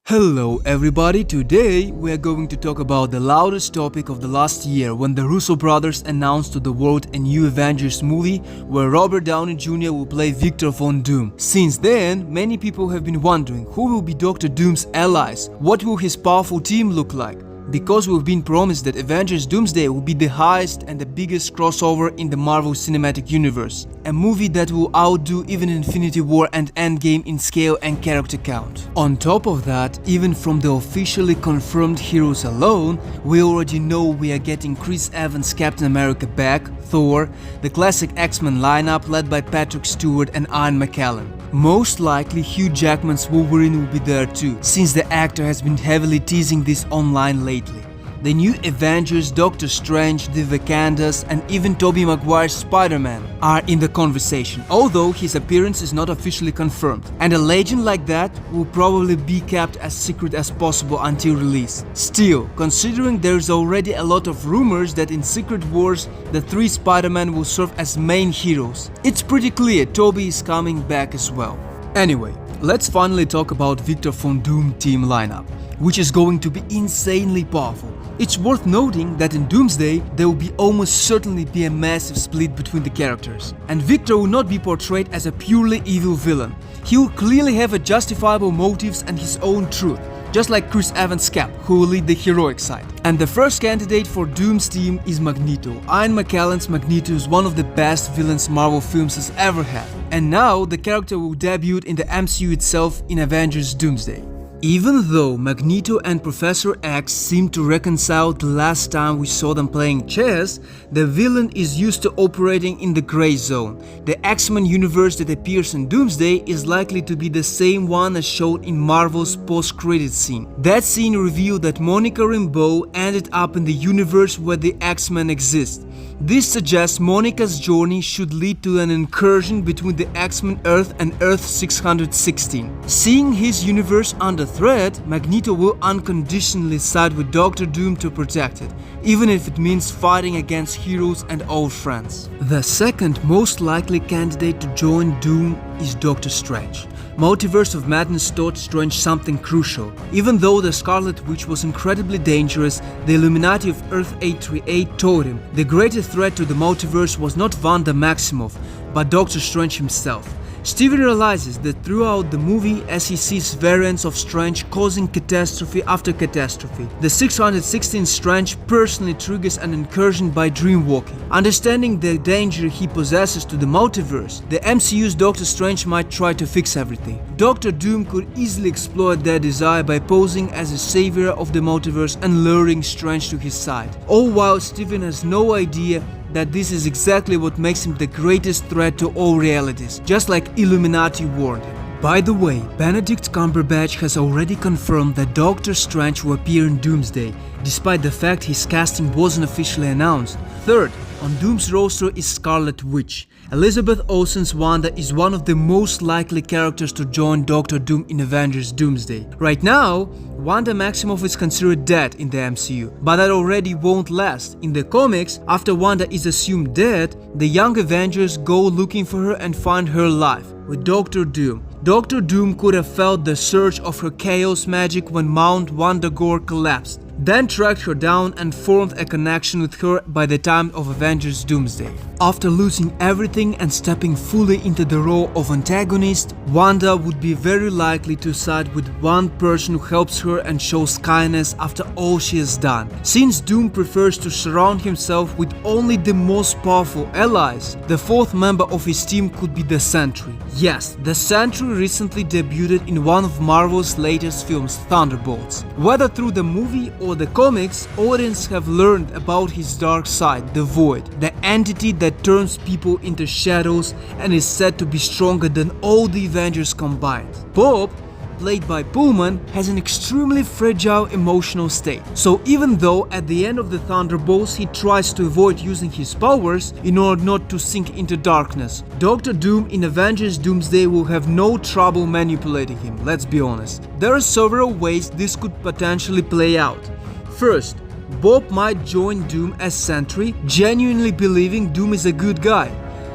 Hello everybody, today we are going to talk about the loudest topic of the last year when the Russo brothers announced to the world a new Avengers movie where Robert Downey Jr. will play Victor Von Doom. Since then, many people have been wondering who will be Doctor Doom's allies, what will his powerful team look like? Because we've been promised that Avengers Doomsday will be the highest and the biggest crossover in the Marvel Cinematic Universe, a movie that will outdo even Infinity War and Endgame in scale and character count. On top of that, even from the officially confirmed heroes alone, we already know we are getting Chris Evans' Captain America back, Thor, the classic X-Men lineup led by Patrick Stewart and Ian McKellen. Most likely Hugh Jackman's Wolverine will be there too, since the actor has been heavily teasing this online lately. The new Avengers, Doctor Strange, the Wakandas and even Tobey Maguire's Spider-Man are in the conversation, although his appearance is not officially confirmed, and a legend like that will probably be kept as secret as possible until release. Still, considering there's already a lot of rumors that in Secret Wars the three Spider-Man will serve as main heroes, it's pretty clear Tobey is coming back as well. Anyway, let's finally talk about Victor Von Doom team lineup, which is going to be insanely powerful. It's worth noting that in Doomsday, there will be almost certainly be a massive split between the characters. And Victor will not be portrayed as a purely evil villain. He will clearly have a justifiable motives and his own truth, just like Chris Evans' Cap, who will lead the heroic side. And the first candidate for Doom's team is Magneto. Ian McKellen's Magneto is one of the best villains Marvel films has ever had. And now the character will debut in the MCU itself in Avengers Doomsday. Even though Magneto and Professor X seem to reconcile the last time we saw them playing chess, the villain is used to operating in the gray zone. The X-Men universe that appears in Doomsday is likely to be the same one as shown in Marvel's post-credit scene. That scene revealed that Monica Rambeau ended up in the universe where the X-Men exist. This suggests Monica's journey should lead to an incursion between the X-Men Earth and Earth 616. Seeing his universe under threat, Magneto will unconditionally side with Doctor Doom to protect it, even if it means fighting against heroes and old friends. The second most likely candidate to join Doom is Doctor Strange. Multiverse of Madness taught Strange something crucial. Even though the Scarlet Witch was incredibly dangerous, the Illuminati of Earth 838 taught him the greatest threat to the multiverse was not Wanda Maximoff, but Doctor Strange himself. Steven realizes that throughout the movie as he sees variants of Strange causing catastrophe after catastrophe. The 616 Strange personally triggers an incursion by dreamwalking. Understanding the danger he possesses to the multiverse, the MCU's Doctor Strange might try to fix everything. Doctor Doom could easily exploit their desire by posing as a savior of the multiverse and luring Strange to his side. All while Steven has no idea that this is exactly what makes him the greatest threat to all realities, just like Illuminati warned him. By the way, Benedict Cumberbatch has already confirmed that Doctor Strange will appear in Doomsday, despite the fact his casting wasn't officially announced. Third, on Doom's roster is Scarlet Witch. Elizabeth Olsen's Wanda is one of the most likely characters to join Doctor Doom in Avengers Doomsday. Right now, Wanda Maximoff is considered dead in the MCU, but that already won't last. In the comics, after Wanda is assumed dead, the young Avengers go looking for her and find her alive, with Doctor Doom. Doctor Doom could have felt the surge of her chaos magic when Mount Wundagore collapsed, then tracked her down and formed a connection with her by the time of Avengers Doomsday. After losing everything and stepping fully into the role of antagonist, Wanda would be very likely to side with one person who helps her and shows kindness after all she has done. Since Doom prefers to surround himself with only the most powerful allies, the fourth member of his team could be the Sentry. Yes, the Sentry recently debuted in one of Marvel's latest films, Thunderbolts. Whether through the movie or the comics, audiences have learned about his dark side, the Void, the entity that turns people into shadows and is said to be stronger than all the Avengers combined. Bob, played by Pullman, has an extremely fragile emotional state. So even though at the end of the Thunderbolts he tries to avoid using his powers in order not to sink into darkness, Doctor Doom in Avengers Doomsday will have no trouble manipulating him, let's be honest. There are several ways this could potentially play out. First, Bob might join Doom as Sentry, genuinely believing Doom is a good guy.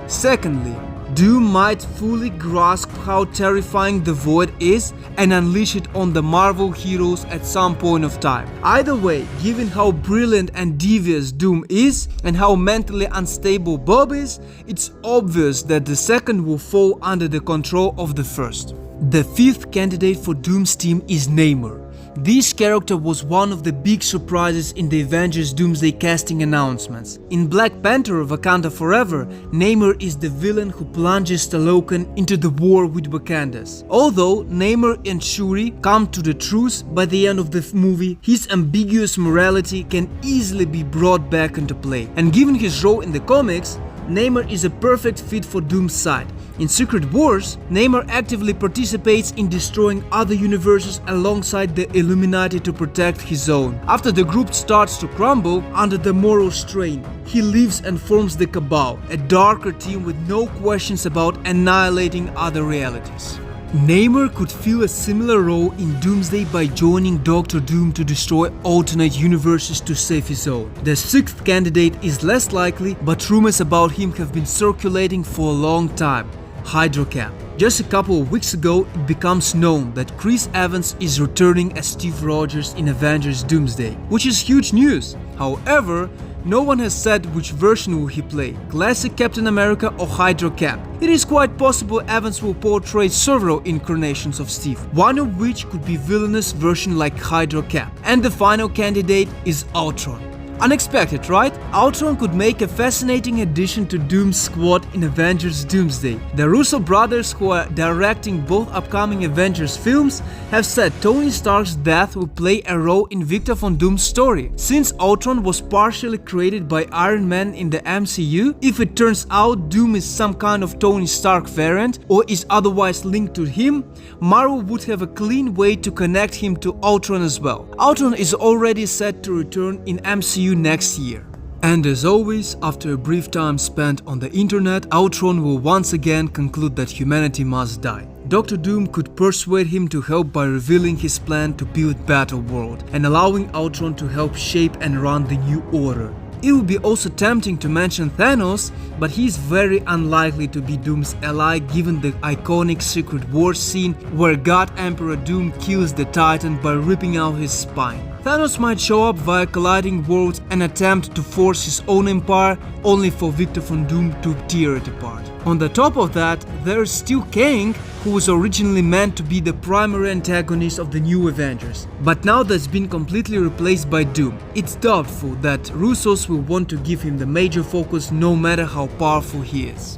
Secondly, Doom might fully grasp how terrifying the Void is and unleash it on the Marvel heroes at some point of time. Either way, given how brilliant and devious Doom is and how mentally unstable Bob is, it's obvious that the second will fall under the control of the first. The fifth candidate for Doom's team is Namor. This character was one of the big surprises in the Avengers Doomsday casting announcements. In Black Panther: Wakanda Forever, Namor is the villain who plunges Stalokan into the war with Wakandas. Although Namor and Shuri come to the truce by the end of the movie, his ambiguous morality can easily be brought back into play. And given his role in the comics, Namor is a perfect fit for Doom's side. In Secret Wars, Namor actively participates in destroying other universes alongside the Illuminati to protect his own. After the group starts to crumble under the moral strain, he leaves and forms the Cabal, a darker team with no questions about annihilating other realities. Namor could fill a similar role in Doomsday by joining Doctor Doom to destroy alternate universes to save his own. The sixth candidate is less likely, but rumors about him have been circulating for a long time: Hydra Cap. Just a couple of weeks ago, it becomes known that Chris Evans is returning as Steve Rogers in Avengers Doomsday, which is huge news. However, no one has said which version will he play, classic Captain America or Hydra Cap. It is quite possible Evans will portray several incarnations of Steve, one of which could be villainous version like Hydra Cap. And the final candidate is Ultron. Unexpected, right? Ultron could make a fascinating addition to Doom's squad in Avengers Doomsday. The Russo brothers, who are directing both upcoming Avengers films, have said Tony Stark's death will play a role in Victor Von Doom's story. Since Ultron was partially created by Iron Man in the MCU, if it turns out Doom is some kind of Tony Stark variant or is otherwise linked to him, Marvel would have a clean way to connect him to Ultron as well. Ultron is already set to return in MCU next year. And as always, after a brief time spent on the internet, Ultron will once again conclude that humanity must die. Doctor Doom could persuade him to help by revealing his plan to build Battleworld and allowing Ultron to help shape and run the new order. It would be also tempting to mention Thanos, but he is very unlikely to be Doom's ally given the iconic Secret Wars scene where God Emperor Doom kills the Titan by ripping out his spine. Thanos might show up via colliding worlds and attempt to force his own empire, only for Victor Von Doom to tear it apart. On the top of that, there is still Kang, who was originally meant to be the primary antagonist of the new Avengers, but now that's been completely replaced by Doom. It's doubtful that Russos will want to give him the major focus no matter how powerful he is.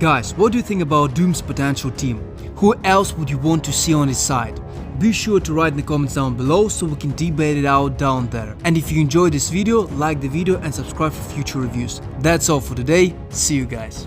Guys, what do you think about Doom's potential team? Who else would you want to see on his side? Be sure to write in the comments down below so we can debate it out down there. And if you enjoyed this video, like the video and subscribe for future reviews. That's all for today. See you guys.